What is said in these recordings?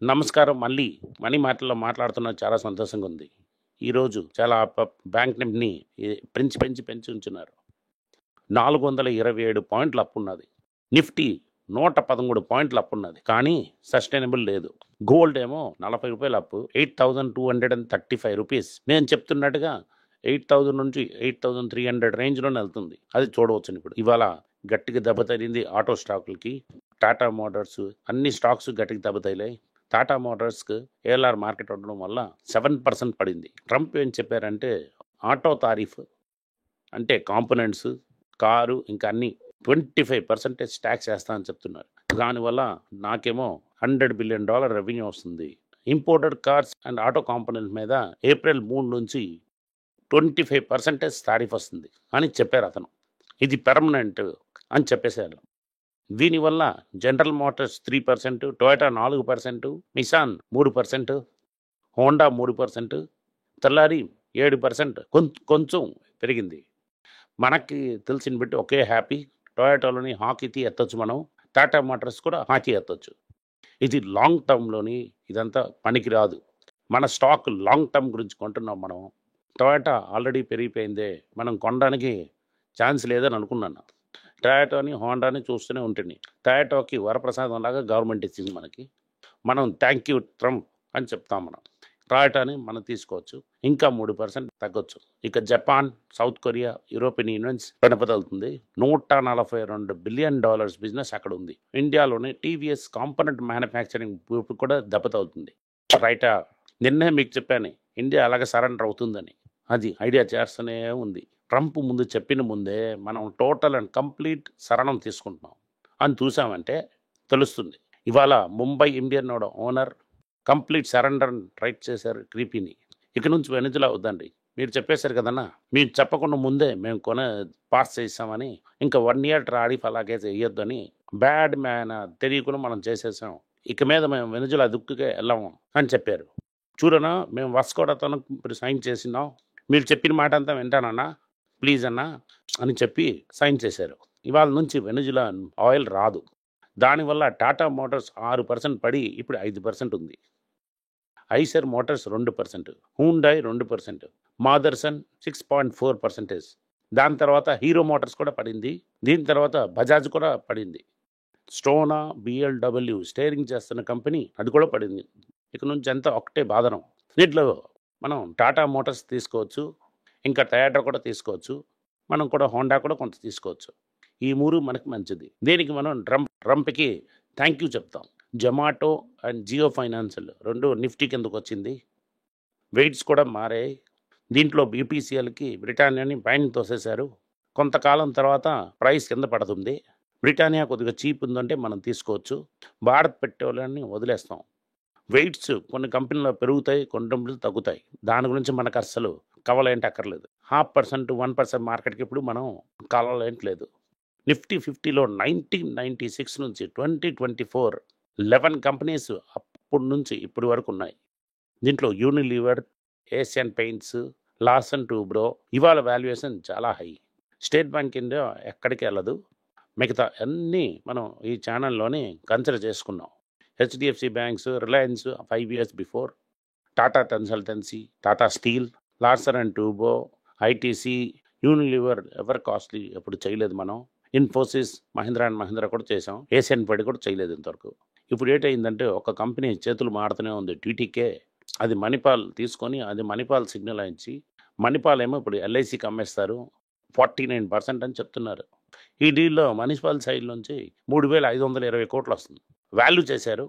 నమస్కారం. మళ్ళీ మనీ మాటల్లో మాట్లాడుతున్నా చాలా సంతోషంగా ఉంది. ఈరోజు చాలా బ్యాంక్ నిఫ్టీని పెంచి ఉంచున్నారు. 427 పాయింట్ల అప్పున్నది. నిఫ్టీ 113 పాయింట్ల అప్పున్నది. కానీ సస్టైనబుల్ లేదు. గోల్డ్ ఏమో ₹40 అప్పు, ₹8,235. నేను చెప్తున్నట్టుగా 8,000 నుంచి 8,300 రేంజ్‌లోనే వెళ్తుంది. అది చూడవచ్చును ఇప్పుడు. ఇవాళ గట్టిగా దెబ్బ తగిలింది ఆటో స్టాకులకి. టాటా మోటార్స్ అన్ని స్టాక్స్ గట్టిగా దెబ్బ తగిలాయి. టాటా మోటార్స్‌కి ఏఎల్ఆర్ మార్కెట్ ఉండడం వల్ల 7% పడింది. ట్రంప్ ఏం చెప్పారంటే ఆటో తారీఫ్ అంటే కాంపోనెంట్స్, కారు ఇంకా అన్నీ 25% ట్యాక్స్ వేస్తా అని చెప్తున్నారు. దానివల్ల నాకేమో $100 బిలియన్ రెవెన్యూ వస్తుంది. Imported cars and auto component మీద ఏప్రిల్ 3 నుంచి 25% తారీఫ్ వస్తుంది అని చెప్పారు అతను. ఇది పెర్మనెంట్ అని చెప్పేశారు. దీనివల్ల general Motors 3%, Toyota 4%, Nissan 3%, Honda 3%, తెల్లారి 7% కొంచెం పెరిగింది. మనకి తెలిసిన బట్టి ఒకే హ్యాపీ. టొయోటాలోని హాకీకి ఎత్తొచ్చు మనం. టాటా మోటార్స్ కూడా హాకీ ఎత్తొచ్చు. ఇది లాంగ్ టర్మ్‌లోని ఇదంతా పనికిరాదు. మన స్టాక్ లాంగ్ టర్మ్ గురించి కొంటున్నాం మనం. టొయోటా ఆల్రెడీ పెరిగిపోయిందే. మనం కొనడానికి ఛాన్స్ లేదని అనుకున్నాను. టొయోటాని, హోండాని చూస్తూనే ఉంటుంది. టొయోటాకి వరప్రసాదంలాగా గవర్నమెంట్ ఇచ్చింది మనకి. మనం థ్యాంక్ యూ ట్రంప్ అని చెప్తాం మనం. టొయోటాని మనం తీసుకోవచ్చు. ఇంకా 3% తగ్గొచ్చు. ఇక Japan, South Korea, European unions వెనపదలుతుంది. $142 బిలియన్ బిజినెస్ అక్కడ ఉంది. ఇండియాలోనే టీవీఎస్ కాంపోనెంట్ మ్యానుఫ్యాక్చరింగ్ కూడా దెబ్బతవుతుంది. రైటా నిన్నే మీకు చెప్పాను ఇండియా అలాగే సరెండర్ అవుతుందని. అది ఐడియా చేస్తూనే ఉంది. ట్రంప్ ముందు చెప్పిన ముందే మనం టోటల్ అండ్ కంప్లీట్ శరణం తీసుకుంటున్నాం అని చూసామంటే తెలుస్తుంది. ఇవాళ Mumbai Indian owner complete surrender right చేశారు క్రీపీని. ఇక నుంచి వెనుజులా అవుద్దండి. మీరు చెప్పేశారు కదన్నా, మీరు చెప్పకుండా ముందే మేము పాస్ చేసామని, ఇంకా 1 ఇయర్ ఆడిఫ్ అలాగే చేయొద్దని బ్యాడ్ మ్యాన్ తెలియకుండా మనం చేసేసాం. ఇక మీద మేము వెనుజులా దుక్కుకే వెళ్ళాము అని చెప్పారు. చూడనా మేము వస్కోడతను ఇప్పుడు సైన్ చేసినాం, మీరు చెప్పిన మాట అంతా వింటానన్నా ప్లీజ్ అన్నా అని చెప్పి సైన్ చేశారు. ఇవాళ నుంచి వెనుజులా ఆయిల్ రాదు. దానివల్ల టాటా మోటార్స్ 6% పడి ఇప్పుడు 5% ఉంది. ఐసర్ మోటార్స్ 2%, హూండాయ్ 2%, మాదర్సన్ 6.4%. దాని తర్వాత హీరో మోటార్స్ కూడా పడింది. దీని తర్వాత బజాజ్ కూడా పడింది. స్టోనా, బిఎల్డబ్ల్యూ స్టీరింగ్ చేస్తున్న కంపెనీ అది కూడా పడింది. ఇక నుంచి అంతా ఒకటే బాధనం. దీంట్లో మనం టాటా మోటార్స్ తీసుకోవచ్చు, ఇంకా టయోటా కూడా తీసుకోవచ్చు, మనం కూడా హోండా కూడా కొంత తీసుకోవచ్చు. ఈ 3 మనకి మంచిది. దీనికి మనం ట్రంప్కి థ్యాంక్ యూ చెప్తాం. జొమాటో అండ్ జియో ఫైనాన్షియల్ 2 నిఫ్టీ కిందకు వచ్చింది. వెయిట్స్ కూడా మారాయి. దీంట్లో బీపీసీఎల్కి బ్రిటానియాని పైన తోసేశారు. కొంతకాలం తర్వాత ప్రైస్ కింద పడుతుంది. బ్రిటానియా కొద్దిగా చీప్ ఉందంటే మనం తీసుకోవచ్చు. భారత్ పెట్రోలియాన్ని వదిలేస్తాం. వెయిట్స్ కొన్ని కంపెనీలో పెరుగుతాయి, కొన్ని కంపెనీలు తగ్గుతాయి. దాని గురించి మనకు అస్సలు కవలేంటి అక్కర్లేదు. 0.5%, 1% మార్కెట్కి ఇప్పుడు మనం కలవలేంట్లేదు. నిఫ్టీ 50లో 1996 నుంచి 2024 11 కంపెనీస్ అప్పటి నుంచి ఇప్పటి వరకు ఉన్నాయి. దీంట్లో Unilever, Asian paints, Larsen Toubro ఇవాళ వాల్యుయేషన్ చాలా హై. స్టేట్ బ్యాంక్ ఇండియా ఎక్కడికి వెళ్ళదు. మిగతా అన్నీ మనం ఈ ఛానల్లోనే కన్సిడర్ చేసుకున్నాం. HDFC banks, Reliance 5 years before, Tata consultancy, Tata steel, Larsen and Toubro, ITC, Unilever ever costly ఎప్పుడు చేయలేదు మనం. ఇన్ఫోసిస్, మహీంద్రా అండ్ మహీంద్రా కూడా చేసాం. ఏషియన్ పెయింట్ కూడా చేయలేదు ఇంతవరకు. ఇప్పుడు ఏంటయిందంటే ఒక కంపెనీ చేతులు మారుతూనే ఉంది, టీటీకే. అది మణిపాల్ తీసుకొని అది మణిపాల్ సిగ్నల్ అయించి, మణిపాల్ ఏమో ఇప్పుడు ఎల్ఐసికి అమ్మేస్తారు. 49% అని చెప్తున్నారు. ఈ డీల్లో మణిపాల్ సైడ్ నుంచి 3,520 కోట్లు వస్తుంది. వాల్యూ చేశారు.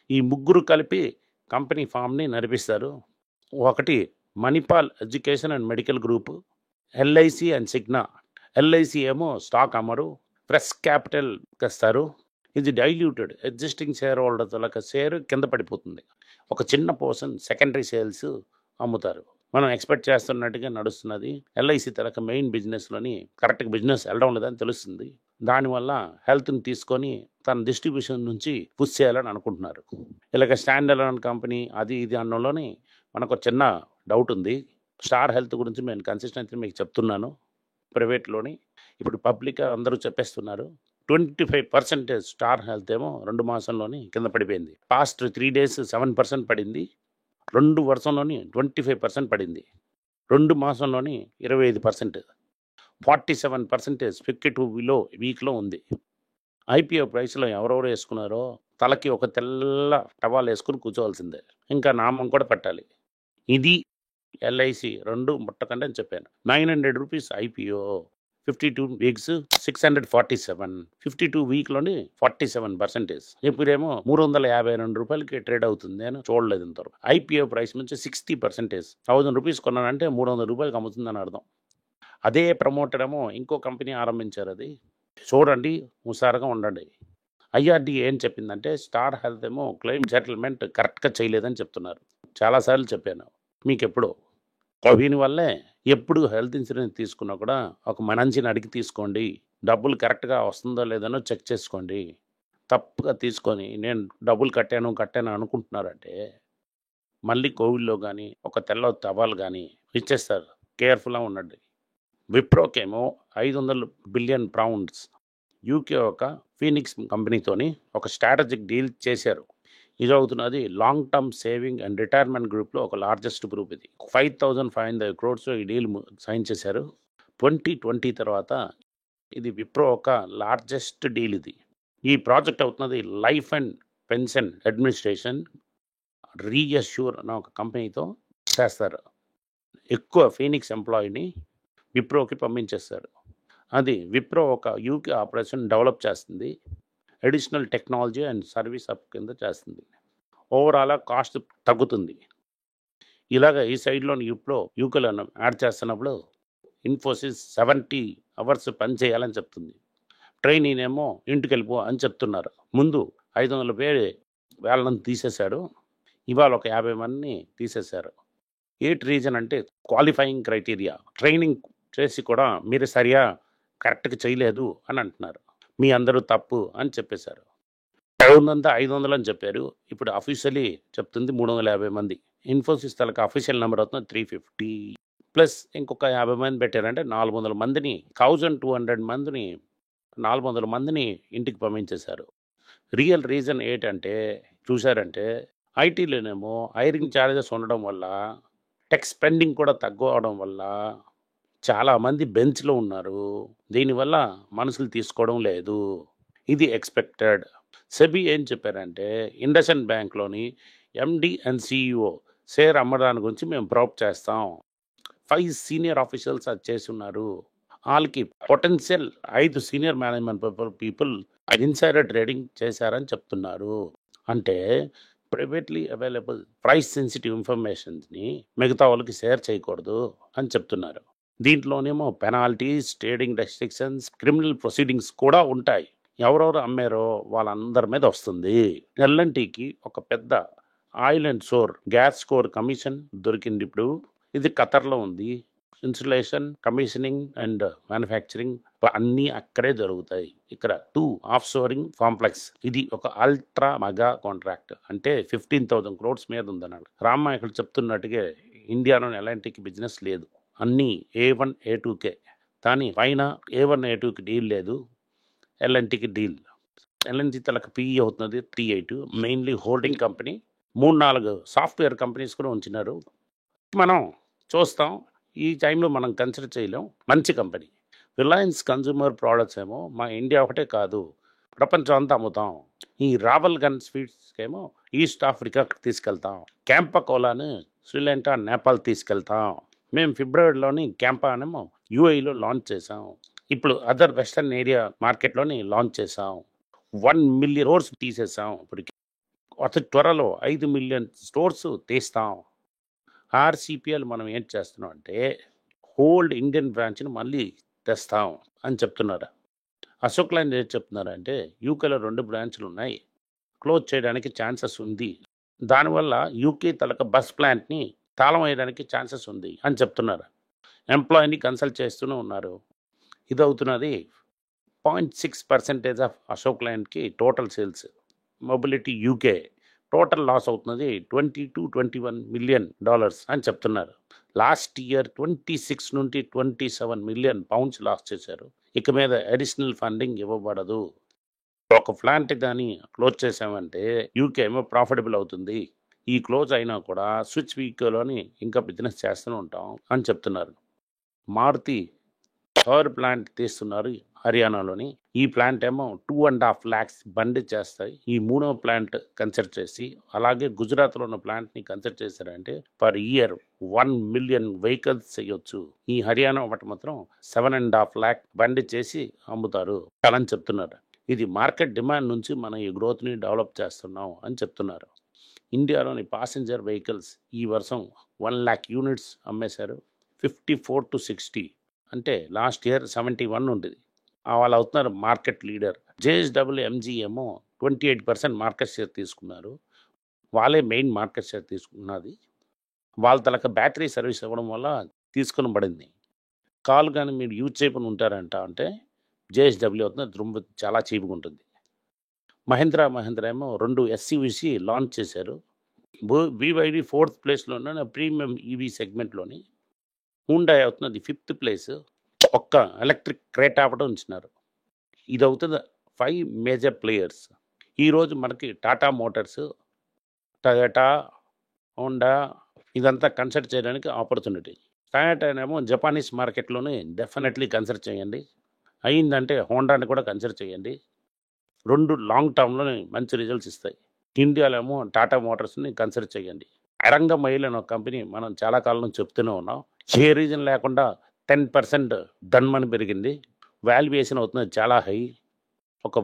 ఈ ముగ్గురు కలిపి కంపెనీ ఫామ్ని నడిపిస్తారు. ఒకటి Manipal education and medical group, LIC and Cigna. LIC ఏమో స్టాక్ అమ్మరు, ఫ్రెష్ క్యాపిటల్ తెస్తారు. ఇది డైల్యూటెడ్ ఎగ్జిస్టింగ్ షేర్ హోల్డర్లకి షేర్ కింద పడిపోతుంది. ఒక చిన్న పోర్షన్ సెకండరీ సేల్స్ అమ్ముతారు. మనం ఎక్స్పెక్ట్ చేస్తున్నట్టుగా నడుస్తున్నది. ఎల్ఐసి తనకు మెయిన్ బిజినెస్లోని కరెక్ట్గా బిజినెస్ వెళ్ళడం లేదని తెలుస్తుంది. దానివల్ల హెల్త్ని తీసుకొని తన డిస్ట్రిబ్యూషన్ నుంచి పుష్ చేయాలని అనుకుంటున్నారు. ఇలాగ స్టాండ్ అలోన్ కంపెనీ అది ఇది అనడంలోని మనకు చిన్న డౌట్ ఉంది. స్టార్ హెల్త్ గురించి నేను కన్సిస్టెన్సీ మీకు చెప్తున్నాను. ప్రైవేట్లోని ఇప్పుడు పబ్లిక్ అందరూ చెప్పేస్తున్నారు. 25% స్టార్ హెల్త్ ఏమో 2 మాసంలోని కింద పడిపోయింది. పాస్ట్ 3 డేస్ 7% పడింది. 2 వర్షంలోని 25% పడింది. 2 మాసంలోని 25%. 47% స్పెక్యులేటివ్ వీక్‌లో ఉంది. ఐపీఓ ప్రైస్‌లో ఎవరెవరు యేసుకున్నారో తలకి ఒక తెల్ల టవాలేసుకొని కూర్చోవాల్సిందే. ఇంకా నామం కూడా పట్టాలి. ఇది ఎల్ఐసి 2 ముట్టకండి అని చెప్పాను. ₹900 ఐపీఓ, 52 వీక్స్ 647, 52 వీక్‌లోని 47%. ఇప్పుడేమో ₹352కి ట్రేడ్ అవుతుంది. నేను చూడలేదు ఇంతవరకు. ఐపీఓ ప్రైస్ నుంచి 60%. ₹1000 కొన్నానంటే ₹300కి అమ్ముతుందని అర్థం. అదే ప్రమోటర్ ఏమో ఇంకో కంపెనీ ఆరంభించారు. అది చూడండి, హుషారుగా ఉండండి. ఐఆర్‌డీ ఏం చెప్పిందంటే స్టార్ హెల్త్ ఏమో క్లెయిమ్ సెటిల్మెంట్ కరెక్ట్‌గా చేయలేదని చెప్తున్నారు. చాలా సార్లు చెప్పాను మీకెప్పుడో. దీనివల్లే ఎప్పుడు హెల్త్ ఇన్సూరెన్స్ తీసుకున్నా కూడా ఒక మనిషిని అడిగి తీసుకోండి. డబ్బులు కరెక్ట్‌గా వస్తుందో లేదనో చెక్ చేసుకోండి. తప్పుగా తీసుకొని నేను డబ్బులు కట్టాను అనుకుంటున్నారంటే మళ్ళీ కోవిడ్‌లో గానీ, ఒక తెల్ల తపాలు గానీ ఇచ్చేస్తారు. కేర్‌ఫుల్‌గా ఉండండి. విప్రోకేమో £500 బిలియన్ యూకే ఒక ఫీనిక్స్ కంపెనీతోని ఒక స్ట్రాటజిక్ డీల్ చేశారు. ఇది అవుతున్నది long term saving and retirement గ్రూప్‌లో ఒక లార్జెస్ట్ గ్రూప్ ఇది. 5,500 crores ఈ డీల్ సైన్ చేశారు. 2020 తర్వాత ఇది విప్రో ఒక లార్జెస్ట్ డీల్ ఇది. ఈ ప్రాజెక్ట్ అవుతున్నది life and pension administration reassure అనే ఒక కంపెనీతో చేస్తారు. ఎక్కువ ఫీనిక్స్ ఎంప్లాయీని విప్రోకి పంపించేస్తారు. అది విప్రో ఒక యూకే ఆపరేషన్ డెవలప్ చేస్తుంది. Additional technology and service up కింద చేస్తుంది. ఓవరాల్‌గా కాస్ట్ తగ్గుతుంది. ఇలాగ ఈ సైడ్‌లోని యూకేలో యాడ్ చేస్తున్నప్పుడు ఇన్ఫోసిస్ 70 అవర్స్ పని చేయాలని చెప్తుంది. ట్రైనీనేమో ఇంటికెళ్ళిపో అని చెప్తున్నారు. ముందు 500 పేరు వాళ్ళని తీసేశాడు. ఇవాళ ఒక 50 మందిని తీసేశారు. ఏటి రీజన్ అంటే క్వాలిఫైయింగ్ క్రైటీరియా. ట్రైనింగ్ చేసి కూడా మీరు కరెక్ట్‌గా చేయలేదు అని అంటున్నారు. మీ అందరూ తప్పు అని చెప్పేశారు. 500 అని చెప్పారు. ఇప్పుడు అఫీషియల్లీ చెప్తుంది 350 మంది. ఇన్ఫోసిస్ తాలూకా అఫీషియల్ నెంబర్ అవుతుంది 350 ప్లస్ ఇంకొక 50 మంది పెట్టారంటే 400 మందిని 1200 మందిని 400 మందిని ఇంటికి పంపించేశారు. రియల్ రీజన్ ఏంటంటే చూశారంటే ఐటీలోనేమో హైరింగ్ ఛార్జెస్ ఉండడం వల్ల టెక్ స్పెండింగ్ కూడా తక్కువ అవడం వల్ల చాలామంది బెంచ్‌లో ఉన్నారు. దీనివల్ల మనుషులు తీసుకోవడం లేదు. ఇది ఎక్స్‌పెక్టెడ్. సెబీ ఏం చెప్పారంటే ఇండస్ఇండ్ బ్యాంక్‌లోని ఎండీ అండ్ సీఈఓ షేర్ అమ్మడాన్ని గురించి మేము ప్రొప్ చేస్తాం. 5 సీనియర్ ఆఫీషియల్స్ అది చేసున్నారు. ఆళ్ళకి potential 5 senior management people insider trading చేశారని చెప్తున్నారు. అంటే ప్రైవేట్‌లీ అవైలబుల్ ప్రైస్ సెన్సిటివ్ ఇన్ఫర్మేషన్స్‌ని మిగతా వాళ్ళకి షేర్ చేయకూడదు అని చెప్తున్నారు. దీంట్లోనేమో penalties, trading restrictions, criminal proceedings కూడా ఉంటాయి. ఎవరెవరు అమ్మారో వాళ్ళందరి మీద వస్తుంది. ఎల్ఎన్టీకి ఒక పెద్ద oil and gas core commission దొరికింది ఇప్పుడు. ఇది ఖతర్‌లో ఉంది. ఇన్‌స్టలేషన్, కమిషనింగ్ అండ్ మ్యానుఫ్యాక్చరింగ్ అన్నీ అక్కడే జరుగుతాయి. ఇక్కడ 2 ఆఫ్‌షోరింగ్ కాంప్లెక్స్. ఇది ఒక అల్ట్రా మెగా కాంట్రాక్ట్. అంటే 15,000 crores మీద ఉందన్నాడు. రామ్మ ఇక్కడ చెప్తున్నట్టుగా ఇండియాలోని ఎల్ఎన్టీకి బిజినెస్ లేదు. అన్నీ A1, A2కే. కానీ పైన A1, A2కి డీల్ లేదు. ఎల్ఎన్టీకి డీల్. ఎల్ఎన్టీ తలకు పీఈ అవుతున్నది 38. Mainly holding company. 3-4 software companies కూడా ఉంచినారు. మనం చూస్తాం. ఈ టైంలో మనం కన్సిడర్ చేయలేం. మంచి కంపెనీ. రిలయన్స్ కన్స్యూమర్ ప్రొడక్ట్స్ ఏమో మా ఇండియా ఒకటే కాదు, ప్రపంచం అంతా అమ్ముతాం. ఈ రావల్ గన్ స్వీట్స్‌కేమో ఈస్ట్ ఆఫ్రికాకి తీసుకెళ్తాం. క్యాంపా కోలాని శ్రీలంక, నేపాల్ తీసుకెళ్తాం. మేము ఫిబ్రవరిలోని క్యాంపానేమో యూఏఈలో లాంచ్ చేసాం. ఇప్పుడు అదర్ వెస్టర్న్ ఏరియా మార్కెట్‌లోని లాంచ్ చేసాం. 1 మిలియన్ స్టోర్స్ తీసేసాం ఇప్పటికి. అతి త్వరలో 5 మిలియన్ స్టోర్స్ తీస్తాం. ఆర్‌సీపీఎల్ మనం ఏం చేస్తున్నాం అంటే ఓల్డ్ ఇండియన్ బ్రాంచ్‌ని మళ్ళీ తెస్తాం అని చెప్తున్నారు. అశోక్ లైలాండ్ ఏం చెప్తున్నారంటే యూకేలో 2 బ్రాంచ్‌లు ఉన్నాయి. క్లోజ్ చేయడానికి ఛాన్సెస్ ఉంది. దానివల్ల యూకే తలక బస్ ప్లాంట్‌ని తాళం వేయడానికి ఛాన్సెస్ ఉంది అని చెప్తున్నారు. ఎంప్లాయీని కన్సల్ట్ చేస్తూనే ఉన్నారు. ఇది అవుతున్నది 0.6% ఆఫ్ అశోక్ లైలాండ్‌కి total sales. Mobility UK total loss అవుతున్నది $20 to $21 million అని చెప్తున్నారు. లాస్ట్ ఇయర్ 26 నుండి 27 మిలియన్ పౌండ్స్ లాస్ చేశారు. ఇక మీద అడిషనల్ ఫండింగ్ ఇవ్వబడదు. ఒక ప్లాంట్ కానీ క్లోజ్ చేసామంటే యూకే ఏమో ప్రాఫిటబుల్ అవుతుంది. ఈ క్లోజ్ అయినా కూడా స్విచ్ వీక్లోని ఇంకా బిజినెస్ చేస్తూనే ఉంటాం అని చెప్తున్నారు. మారుతి థర్డ్ ప్లాంట్ తీస్తున్నారు హర్యానాలోని. ఈ ప్లాంట్ ఏమో 2.5 lakhs బండి చేస్తాయి. ఈ మూడో ప్లాంట్ కన్సిడర్ చేసి, అలాగే గుజరాత్లో ఉన్న ప్లాంట్ని కన్సిడర్ చేశారంటే పర్ ఇయర్ 1 million వెహికల్స్ చేయొచ్చు. ఈ హర్యానా ఒకటి మాత్రం 7.5 lakh బండి చేసి అమ్ముతారు అని చెప్తున్నారు. ఇది మార్కెట్ డిమాండ్ నుంచి మనం ఈ గ్రోత్ని డెవలప్ చేస్తున్నాం అని చెప్తున్నారు. ఇండియాలోని ప్యాసింజర్ వెహికల్స్ ఈ వర్షం 1 lakh యూనిట్స్ అమ్మేశారు. 54 to 60 అంటే లాస్ట్ ఇయర్ 71 ఉండేది. వాళ్ళు అవుతున్నారు మార్కెట్ లీడర్. JSW ఏమో 28% మార్కెట్ షేర్ తీసుకున్నారు. వాళ్ళే మెయిన్ మార్కెట్ షేర్ తీసుకున్నది. వాళ్ళ తలక బ్యాటరీ సర్వీస్ ఇవ్వడం వల్ల తీసుకుని పడింది. కాల్ కానీ మీరు యూజ్ చేయకుండా ఉంటారంట అంటే JSW అవుతుంది రొమ్మ చాలా చీప్గా ఉంటుంది. మహీంద్రా ఏమో 2 SUVs లాంచ్ చేశారు. BYD 4th ప్లేస్లో ఉన్న ప్రీమియం ఈవీ సెగ్మెంట్లోని. హుండాయ్ అవుతున్నది 5th ప్లేస్. ఒక్క ఎలక్ట్రిక్ క్రేటా ఒకటి ఉంచినారు. ఇది అవుతుంది 5 మేజర్ ప్లేయర్స్. ఈరోజు మనకి టాటా మోటార్స్, టయోటా, హోండా ఇదంతా కన్సిడర్ చేయడానికి ఆపర్చునిటీ. టయోటానేమో జపానీస్ మార్కెట్లోనే డెఫినెట్లీ కన్సిడర్ చేయండి. అయిందంటే హోండాని కూడా కన్సిడర్ చేయండి. 2 లాంగ్ టర్మ్లోనే మంచి రిజల్ట్స్ ఇస్తాయి. ఇండియాలో ఏమో టాటా మోటార్స్ని కన్సిడర్ చేయండి. అరంగ మైల్ అనే ఒక కంపెనీ మనం చాలా కాలం నుంచి చెప్తూనే ఉన్నాం. ఏ రీజన్ లేకుండా 10% ధన్మని పెరిగింది. వాల్యుయేషన్ అవుతున్నది చాలా హై. ఒక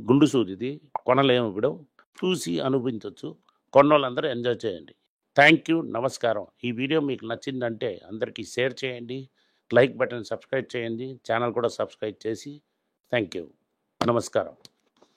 గుండు సూదిది కొనలేము. ఇప్పుడు చూసి అనుభవించవచ్చు. కొన్నోళ్ళందరూ ఎంజాయ్ చేయండి. థ్యాంక్ యూ, నమస్కారం. ఈ వీడియో మీకు నచ్చిందంటే అందరికీ షేర్ చేయండి. లైక్ బటన్ సబ్స్క్రైబ్ చేయండి. ఛానల్ కూడా సబ్స్క్రైబ్ చేసి థ్యాంక్ యూ, నమస్కారం.